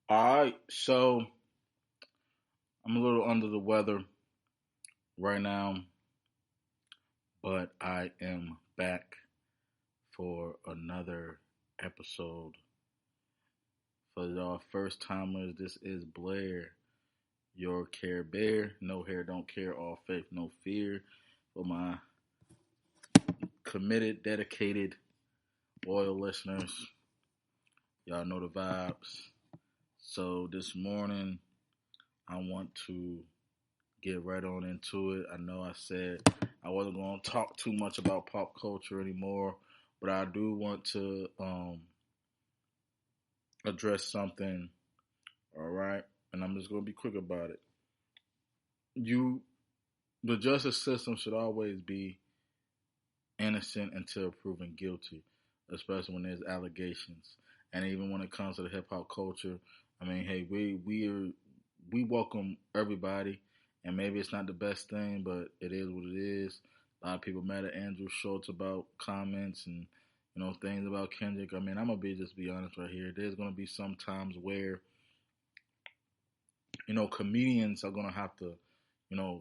All right, so I'm a little under the weather right now, but I am back for another episode. For y'all first timers, this is Blair, your Care Bear. No hair, don't care, all faith, no fear. For my committed, dedicated, loyal listeners, y'all know the vibes. So this morning, I want to get right on into it. I know I said I wasn't going to talk too much about pop culture anymore, but I do want to address something. All right, and I'm just going to be quick about it. You, the justice system should always be innocent until proven guilty, especially when there's allegations. And even when it comes to the hip hop culture, I mean, hey, we welcome everybody, and maybe it's not the best thing, but it is what it is. A lot of people mad at Andrew Schultz about comments and things about Kendrick. I mean, I'm gonna be honest right here. There's gonna be some times where comedians are gonna have to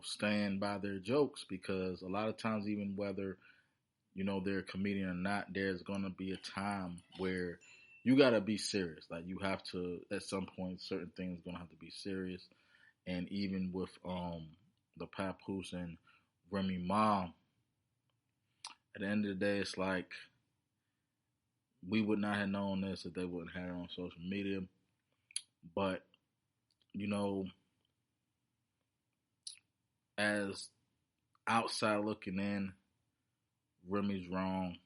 stand by their jokes because a lot of times, even whether they're a comedian or not, there's gonna be a time where you gotta be serious. Like you have to at some point, certain things gonna have to be serious. And even with the Papoose and Remy Ma, at the end of the day, it's like we would not have known this if they wouldn't have it on social media. But you know, as outside looking in, Remy's wrong,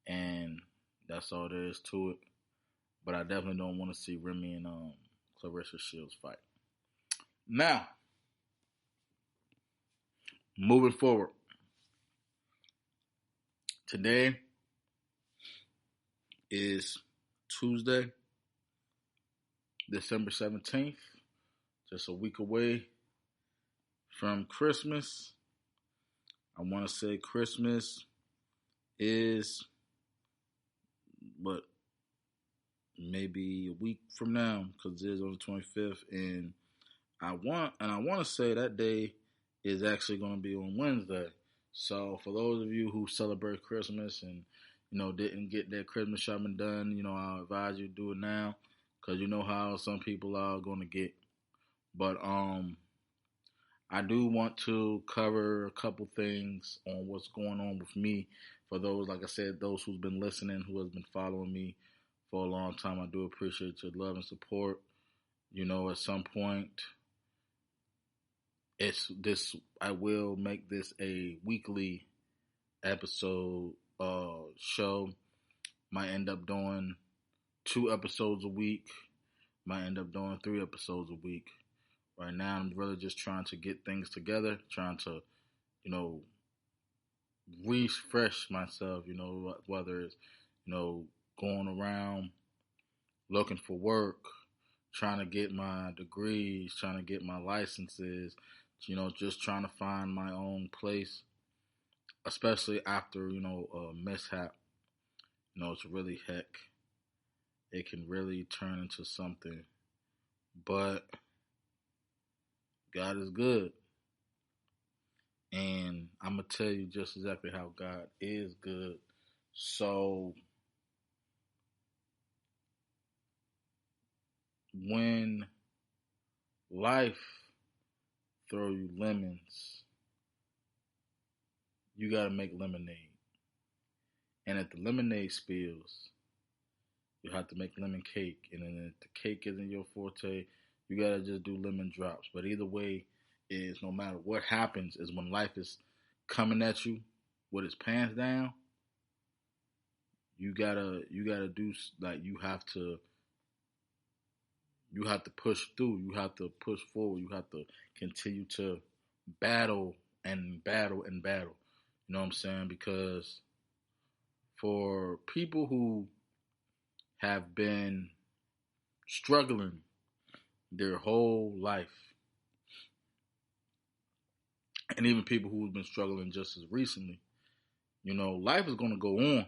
and that's all there is to it. But I definitely don't want to see Remy and Clarissa Shields fight. Now, moving forward, today is Tuesday, December 17th, just a week away from Christmas. I want to say Christmas is what, maybe a week from now, because it is on the 25th, and I want to say that day is actually going to be on Wednesday. So for those of you who celebrate Christmas and didn't get that Christmas shopping done, I advise you to do it now because you know how some people are going to get. But I do want to cover a couple things on what's going on with me. For those, like I said, those who's been listening, who has been following me for a long time, I do appreciate your love and support. At some point, it's this. I will make this a weekly episode show. Might end up doing 2 episodes a week. Might end up doing 3 episodes a week. Right now, I'm really just trying to get things together, trying to, you know, refresh myself. Whether it's, going around looking for work, trying to get my degrees, trying to get my licenses, just trying to find my own place, especially after, a mishap. It's really heck. It can really turn into something. But God is good. And I'm going to tell you just exactly how God is good. So when life throw you lemons, you got to make lemonade. And if the lemonade spills, you have to make lemon cake. And then if the cake isn't your forte, you got to just do lemon drops. But either way is no matter what happens is when life is coming at you with its pants down, you gotta do, like, you have to push through. You have to push forward. You have to continue to battle and battle and battle. You know what I'm saying? Because for people who have been struggling their whole life, and even people who've been struggling just as recently, life is going to go on.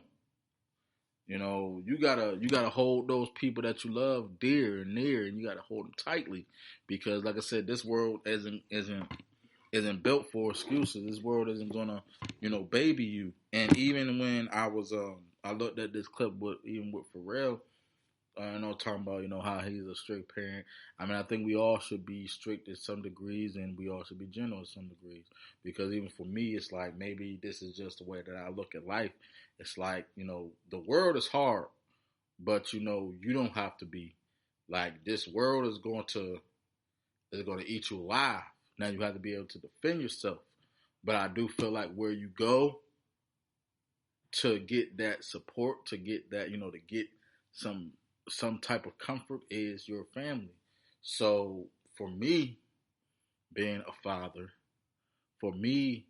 You gotta hold those people that you love dear and near, and you gotta hold them tightly, because, like I said, this world isn't built for excuses. This world isn't gonna, baby you. And even when I looked at this clip with Pharrell, talking about, how he's a strict parent. I mean, I think we all should be strict to some degrees, and we all should be gentle to some degrees. Because even for me, it's like, maybe this is just the way that I look at life. It's like, the world is hard, but you don't have to be. Like, this world is going to eat you alive. Now you have to be able to defend yourself. But I do feel like where you go to get that support, to get that, to get some type of comfort, is your family. So for me, being a father, for me,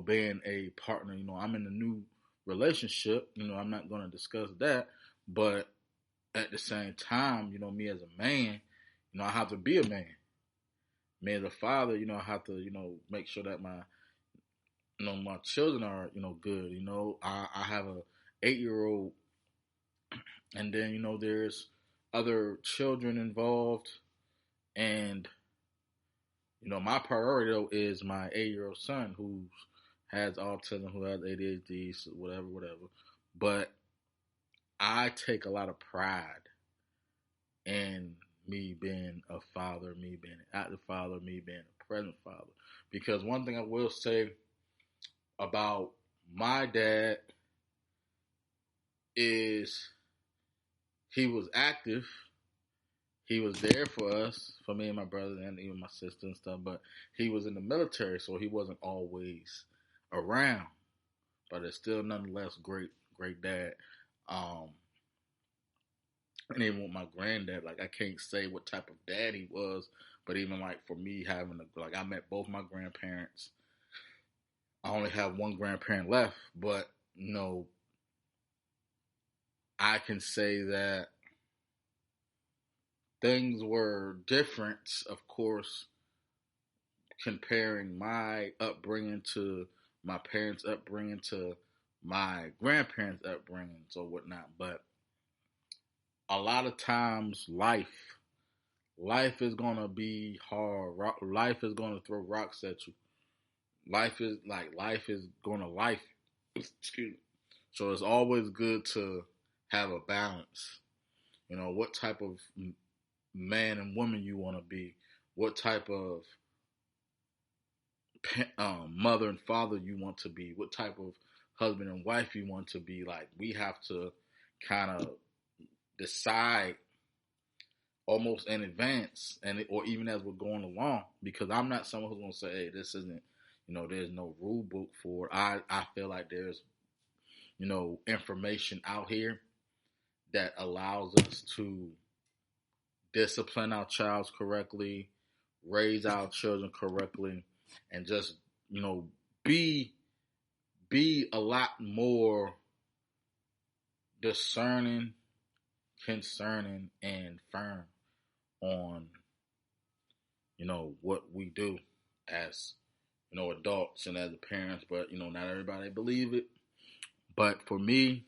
being a partner, I'm in a new relationship. I'm not going to discuss that, but at the same time, me as a man, I have to be a man. Me as a father, I have to, make sure that my children are, good. I have a 8-year-old, and then, there's other children involved, and, my priority though is my 8-year-old son, who has autism, who has ADHD, so whatever. But I take a lot of pride in me being a father, me being an active father, me being a present father. Because one thing I will say about my dad is he was active. He was there for us, for me and my brother and even my sister and stuff, but he was in the military, so he wasn't always around. But it's still nonetheless great dad. And even with my granddad, like, I can't say what type of dad he was, but even like for me I met both my grandparents. I only have one grandparent left, but I can say that things were different, of course, comparing my upbringing to my parents' upbringing to my grandparents' upbringing or whatnot. But a lot of times, life is gonna be hard. Life is gonna throw rocks at you. Life is gonna life. Excuse me. So it's always good to have a balance. What type of man and woman you want to be, what type of mother and father you want to be, what type of husband and wife you want to be. Like, we have to kind of decide almost in advance, or even as we're going along, because I'm not someone who's going to say, hey, this isn't, there's no rule book for it. I feel like there's, information out here that allows us to discipline our child correctly, raise our children correctly, and just, be a lot more discerning, concerning, and firm on, what we do as, adults and as parents. But, not everybody believe it. But for me,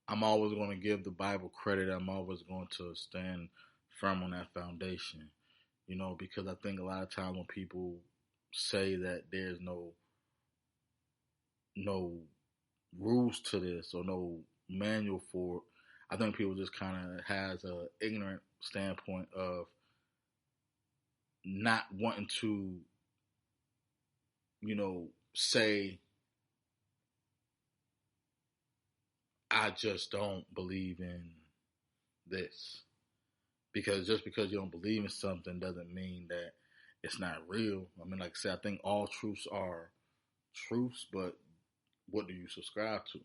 I'm always going to give the Bible credit. I'm always going to stand firm on that foundation, because I think a lot of times when people say that there's no rules to this or no manual for it, I think people just kind of has a ignorant standpoint of not wanting to, say, I just don't believe in this. Because just because you don't believe in something doesn't mean that it's not real. I mean, like I said, I think all truths are truths, but what do you subscribe to?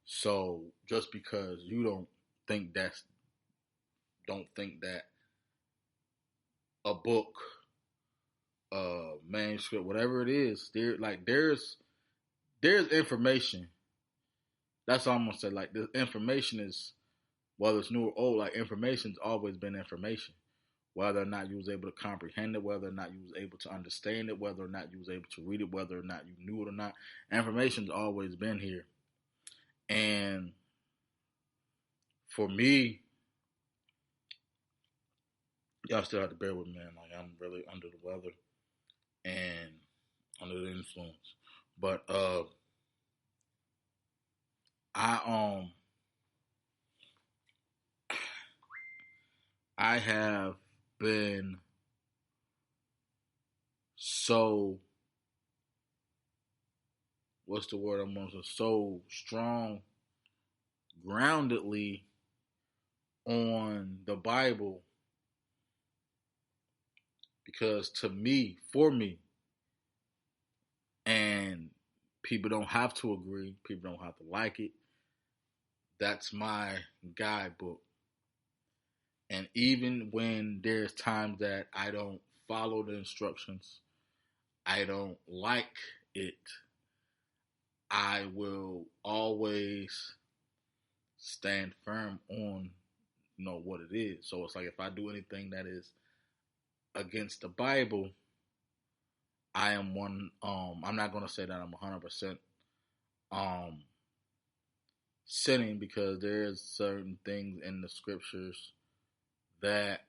So just because you don't think that a book, a manuscript, whatever it is, there's information. That's all I'm gonna say. Like, the information is, whether it's new or old, like, information's always been information. Whether or not you was able to comprehend it, whether or not you was able to understand it, whether or not you was able to read it, whether or not you knew it or not, information's always been here. And for me, y'all still have to bear with me, man. Like, I'm really under the weather and under the influence. But I I have been so, what's the word I'm going to say, so strong, groundedly on the Bible, because to me, for me, and people don't have to agree, people don't have to like it. That's my guidebook. And even when there's times that I don't follow the instructions, I don't like it, I will always stand firm on what it is. So it's like, if I do anything that is against the Bible, I am one. I'm not gonna say that I'm 100% um sinning, because there's certain things in the scriptures that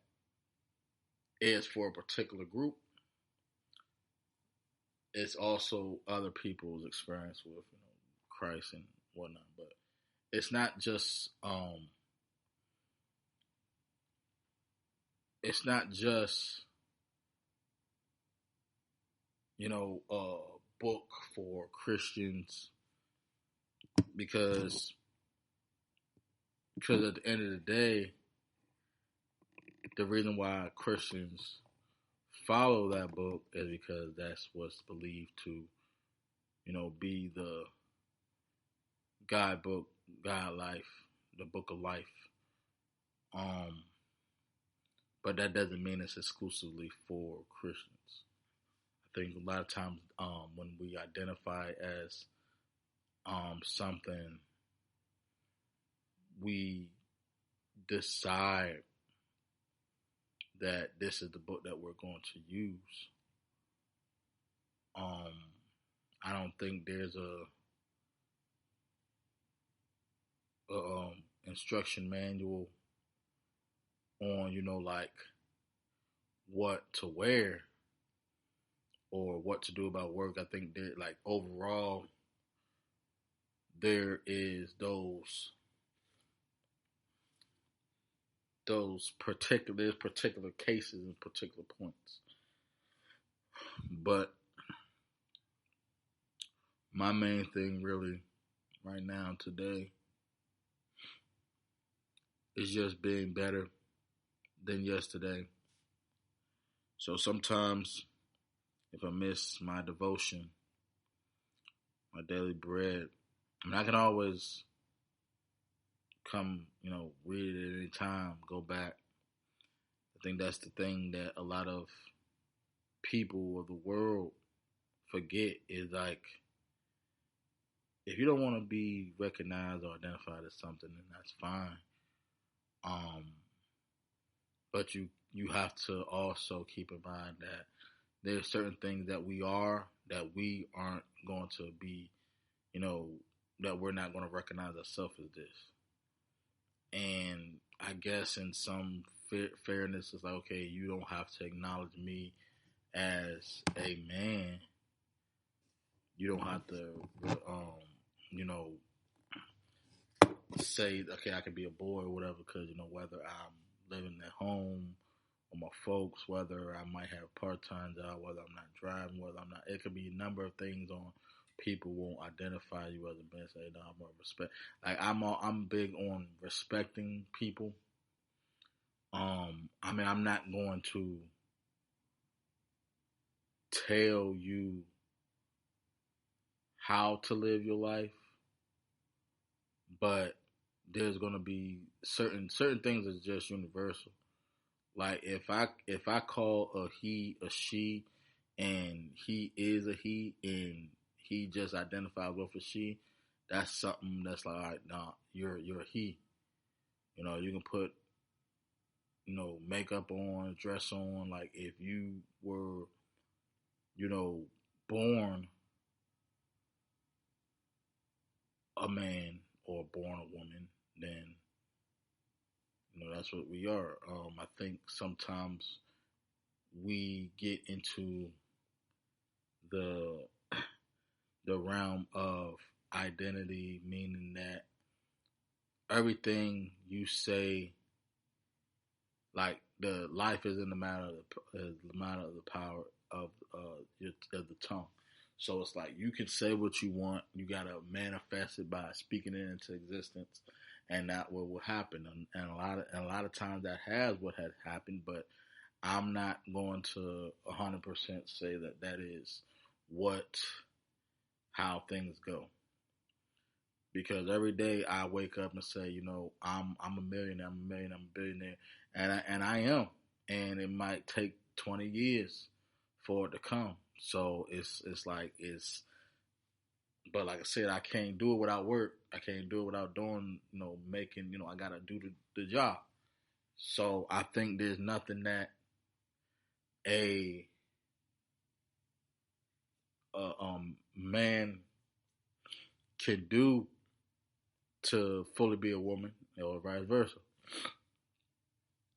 is for a particular group. It's also other people's experience with Christ and whatnot. But it's not just it's not just a book for Christians, because at the end of the day, the reason why Christians follow that book is because that's what's believed to be the guidebook, God life, the book of life. Um, but that doesn't mean it's exclusively for Christians. I think a lot of times, when we identify as something, we decide that this is the book that we're going to use. Um, I don't think there's a instruction manual on like what to wear or what to do about work. I think that, like, overall, there is those particular cases and particular points. But my main thing really right now today is just being better than yesterday. So sometimes, if I miss my devotion, my daily bread, I mean, I can always come, read it at any time, go back. I think that's the thing that a lot of people of the world forget, is like, if you don't want to be recognized or identified as something, then that's fine. Um, but you have to also keep in mind that there's certain things that we aren't going to be, that we're not going to recognize ourselves as this. And I guess in some fairness, it's like, okay, you don't have to acknowledge me as a man. You don't have to, you know, say, okay, I could be a boy or whatever, because, whether I'm living at home with my folks, whether I might have a part-time job, whether I'm not driving, whether I'm not, it could be a number of things on people won't identify you as a man. Say, no, I'm more respect. Like, I'm big on respecting people. I mean, I'm not going to tell you how to live your life, but there's going to be certain things that's just universal. Like, if I call a he a she, and he is a he, and he just identifies with a she, that's something that's like, all right, nah, you're a he. You can put makeup on, dress on. Like, if you were born a man, or born a woman, then that's what we are. I think sometimes we get into the the realm of identity, meaning that everything you say, like the life is in the matter of the power of the tongue. So it's like you can say what you want. You gotta manifest it by speaking it into existence, and that will happen. And a lot of times that has what had happened, but I'm not going to 100% say that that is what how things go, because every day I wake up and say, I'm a millionaire, I'm a billionaire, and I am, and it might take 20 years for it to come. So it's like it's, but like I said, I can't do it without work. I can't do it without doing, making, I gotta do the job. So I think there's nothing that a, man can do to fully be a woman, or vice versa,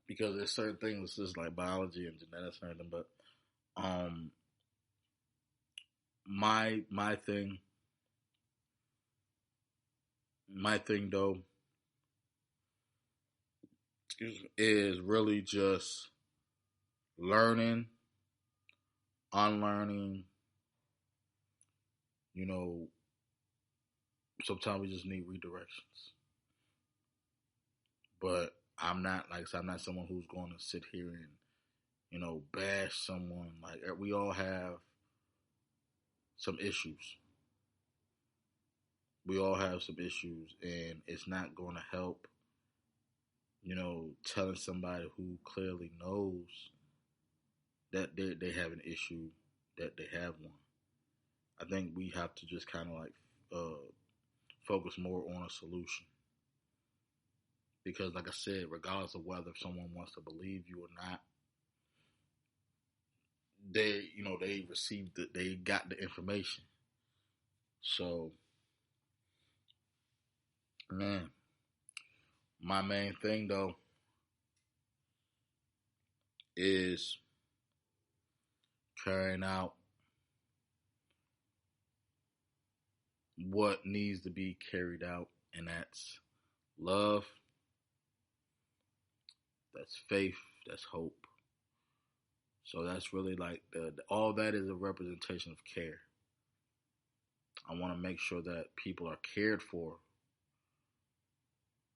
because there's certain things just like biology and genetics and everything. But um, my thing, though, is really just learning, unlearning. You know, sometimes we just need redirections. But I'm not, like I said, I'm not someone who's going to sit here and bash someone. Like, we all have some issues. We all have some issues, and it's not going to help, telling somebody who clearly knows that they have an issue, that they have one. I think we have to just kind of like focus more on a solution. Because, like I said, regardless of whether someone wants to believe you or not, they received it, they got the information. So, man, my main thing though is carrying out what needs to be carried out, and that's love, that's faith, that's hope. So that's really like all that is a representation of care. I want to make sure that people are cared for,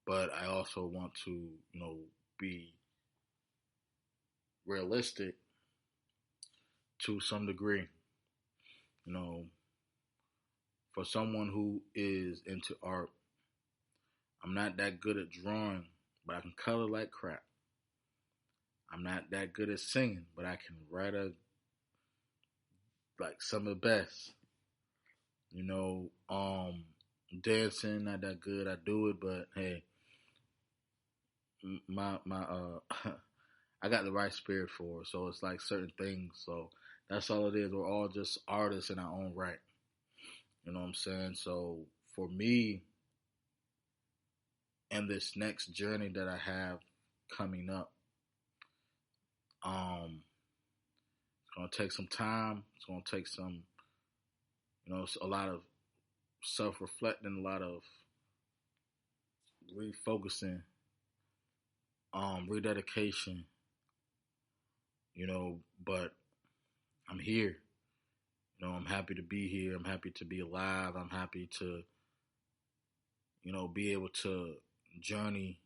but I also want to, be realistic to some degree. You know, for someone who is into art, I'm not that good at drawing, but I can color like crap. I'm not that good at singing, but I can write like some of the best. You know, dancing not that good. I do it, but hey, my I got the right spirit for it. So it's like certain things. So that's all it is. We're all just artists in our own right. You know what I'm saying? So for me, and this next journey that I have coming up, it's gonna take some time. It's gonna take some, a lot of self-reflecting, a lot of refocusing, rededication. But I'm here. I'm happy to be here. I'm happy to be alive. I'm happy to, be able to journey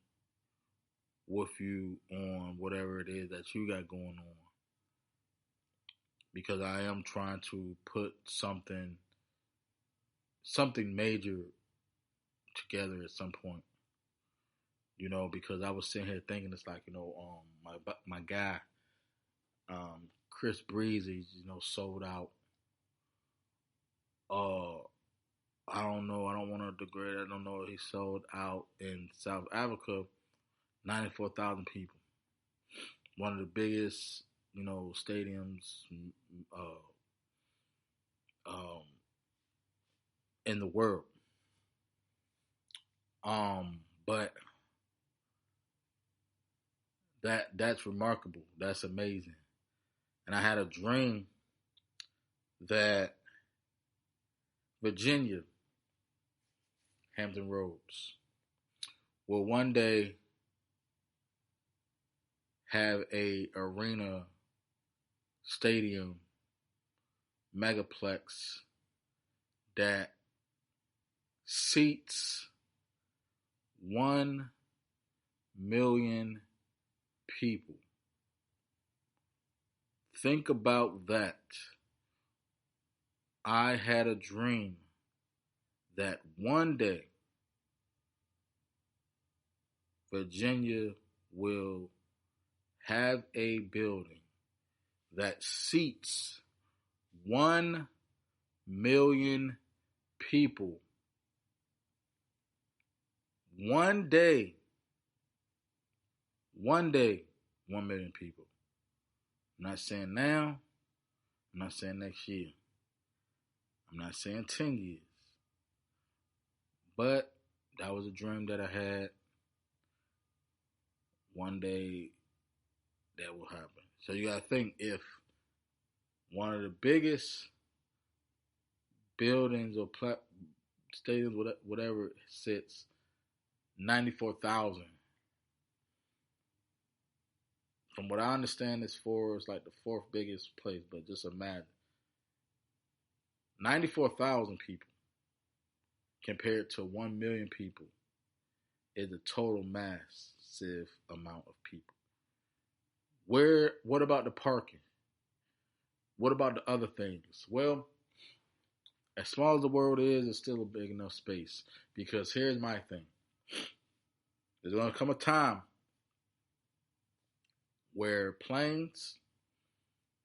with you on whatever it is that you got going on. Because I am trying to put something major together at some point. Because I was sitting here thinking, it's like, my guy, Chris Breezy, sold out. I don't know. I don't want to degrade. I don't know. He sold out in South Africa, 94,000 people. One of the biggest, stadiums, um, in the world. But that's remarkable. That's amazing. And I had a dream that Virginia, Hampton Roads, will one day have a arena, stadium, megaplex that seats 1 million people. Think about that. I had a dream that one day Virginia will have a building that seats 1 million people. One day, 1 million people. I'm not saying now, I'm not saying next year, I'm not saying 10 years, but that was a dream that I had. One day that will happen. So you gotta think, if one of the biggest buildings or stadiums, whatever, sits 94,000. From what I understand, it's like the fourth biggest place, but just imagine 94,000 people compared to 1 million people is a total massive amount of people. What about the parking? What about the other things? Well, as small as the world is, it's still a big enough space. Because here's my thing. There's going to come a time where planes,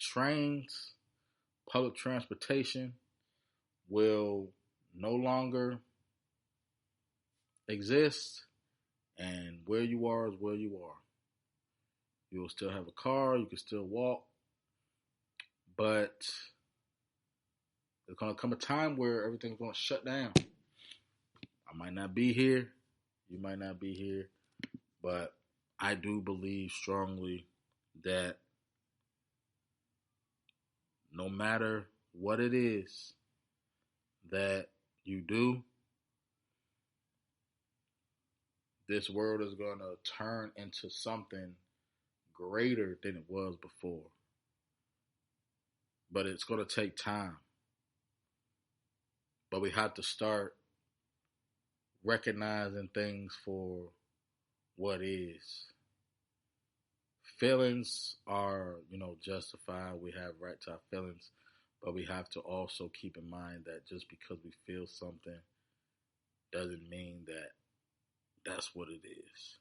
trains, public transportation will no longer exist, and where you are is where you are. You will still have a car, you can still walk, but there's going to come a time where everything's going to shut down. I might not be here, you might not be here, but I do believe strongly that no matter what it is that you do, this world is going to turn into something greater than it was before. But it's going to take time. But we have to start recognizing things for what is. Feelings are, justified. We have right to our feelings. But we have to also keep in mind that just because we feel something doesn't mean that that's what it is.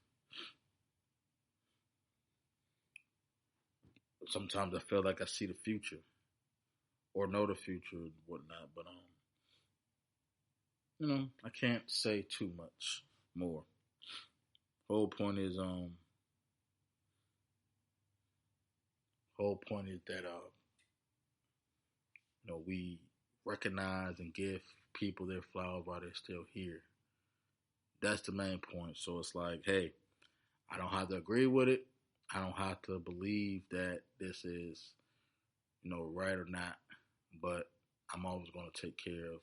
Sometimes I feel like I see the future or know the future and whatnot, but I can't say too much more. Whole point is that we recognize and give people their flowers while they're still here. That's the main point. So it's like, hey, I don't have to agree with it. I don't have to believe that this is, right or not. But I'm always going to take care of,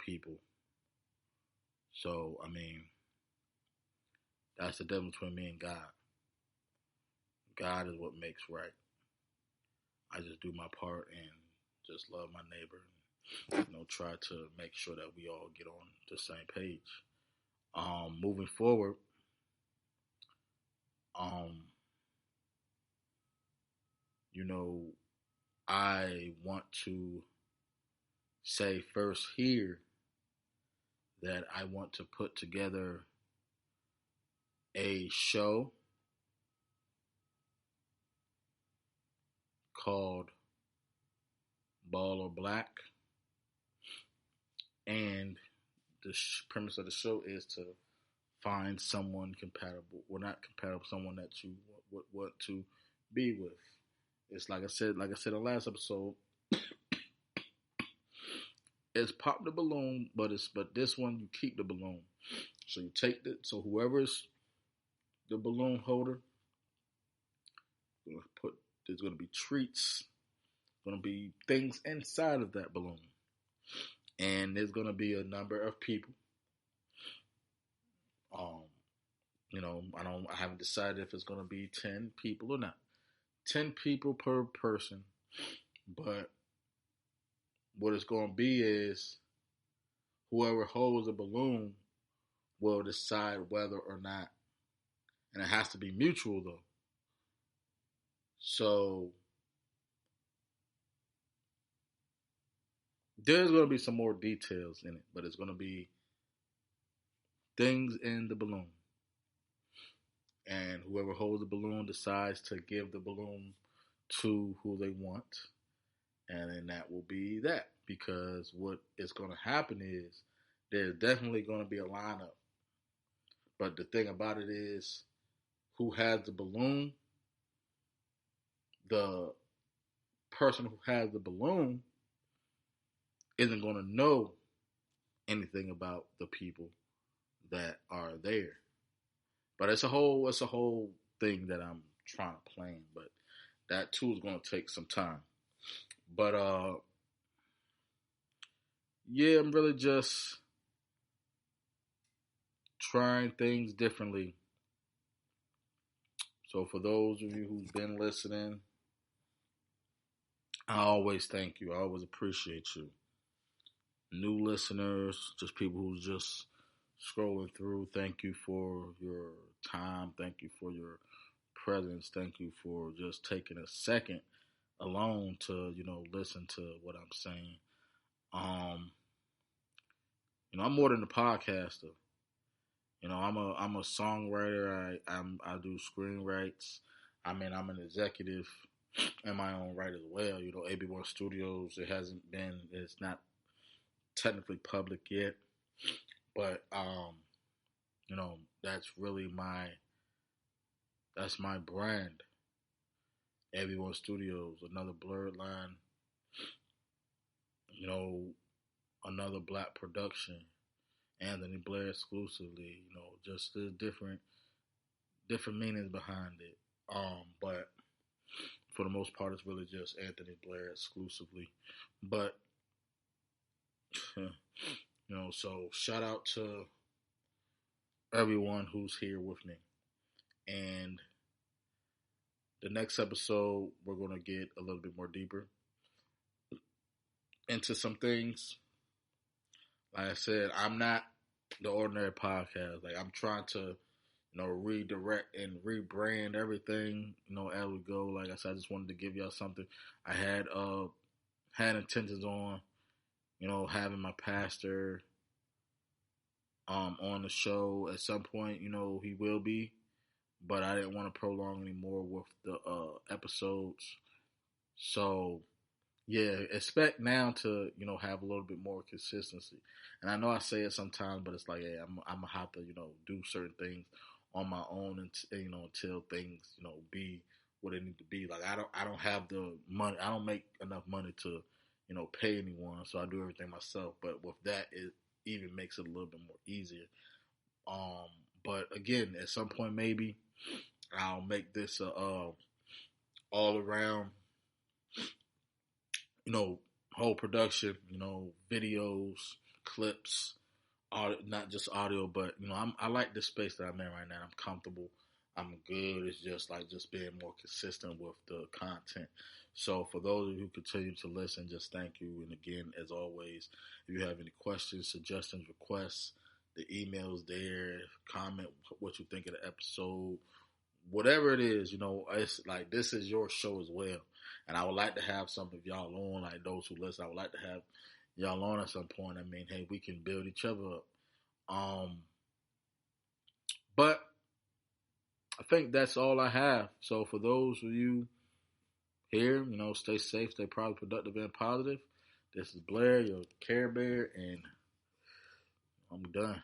people. So, that's the difference between me and God. God is what makes right. I just do my part and just love my neighbor and, try to make sure that we all get on the same page. Moving forward, I want to say first here that I want to put together a show called Ball or Black, and the premise of the show is to find someone compatible, or not compatible, someone that you want to be with. It's like I said in the last episode, it's pop the balloon, but this one you keep the balloon. So you take it. So whoever's the balloon holder, there's going to be treats, going to be things inside of that balloon, and there's going to be a number of people. I haven't decided if it's going to be 10 people or not. 10 people per person, but what it's going to be is whoever holds the balloon will decide whether or not, and it has to be mutual though. So there's going to be some more details in it, but it's going to be things in the balloon. And whoever holds the balloon decides to give the balloon to who they want. And then that will be that. Because what is going to happen is there's definitely going to be a lineup. But the thing about it is, who has the balloon, the person who has the balloon isn't going to know anything about the people that are there. But it's a whole thing that I'm trying to plan. But that too is going to take some time. But yeah, I'm really just trying things differently. So for those of you who've been listening, I always thank you. I always appreciate you. New listeners, just people who's just scrolling through, thank you for your time. Thank you for your presence. Thank you for just taking a second alone to, listen to what I'm saying. I'm more than a podcaster. I'm a songwriter. I do screenwrites. I'm an executive in my own right as well. AB1 Studios. It's not technically public yet, but that's my brand. AB1 Studios, another Blurred Line. Another black production. Anthony Blair exclusively. Just the different meanings behind it. But for the most part, it's really just Anthony Blair exclusively. But so shout out to everyone who's here with me. And the next episode, we're going to get a little bit more deeper into some things. Like I said, I'm not the ordinary podcast. Like, I'm trying to, redirect and rebrand everything, as we go. Like I said, I just wanted to give y'all something. I had intentions on, having my pastor on the show at some point. He will be, but I didn't want to prolong anymore with the episodes. So yeah, expect now to have a little bit more consistency. And I know I say it sometimes, but it's like, hey, I'm gonna have to do certain things on my own until things be what they need to be. Like I don't have the money. I don't make enough money to pay anyone, so I do everything myself. But with that, it even makes it a little bit more easier. But again, at some point maybe I'll make this a all around whole production, videos, clips, not just audio, but I like the space that I'm in right now. I'm comfortable. I'm good. It's just being more consistent with the content. So for those of you who continue to listen, just thank you. And again, as always, if you have any questions, suggestions, requests, the email's there. Comment what you think of the episode. Whatever it is, it's like this is your show as well. And I would like to have some of y'all on, like those who listen. I would like to have y'all on at some point. I mean, hey, we can build each other up. But I think that's all I have. So for those of you here, stay safe, stay probably productive and positive. This is Blair, your Care Bear, and I'm done.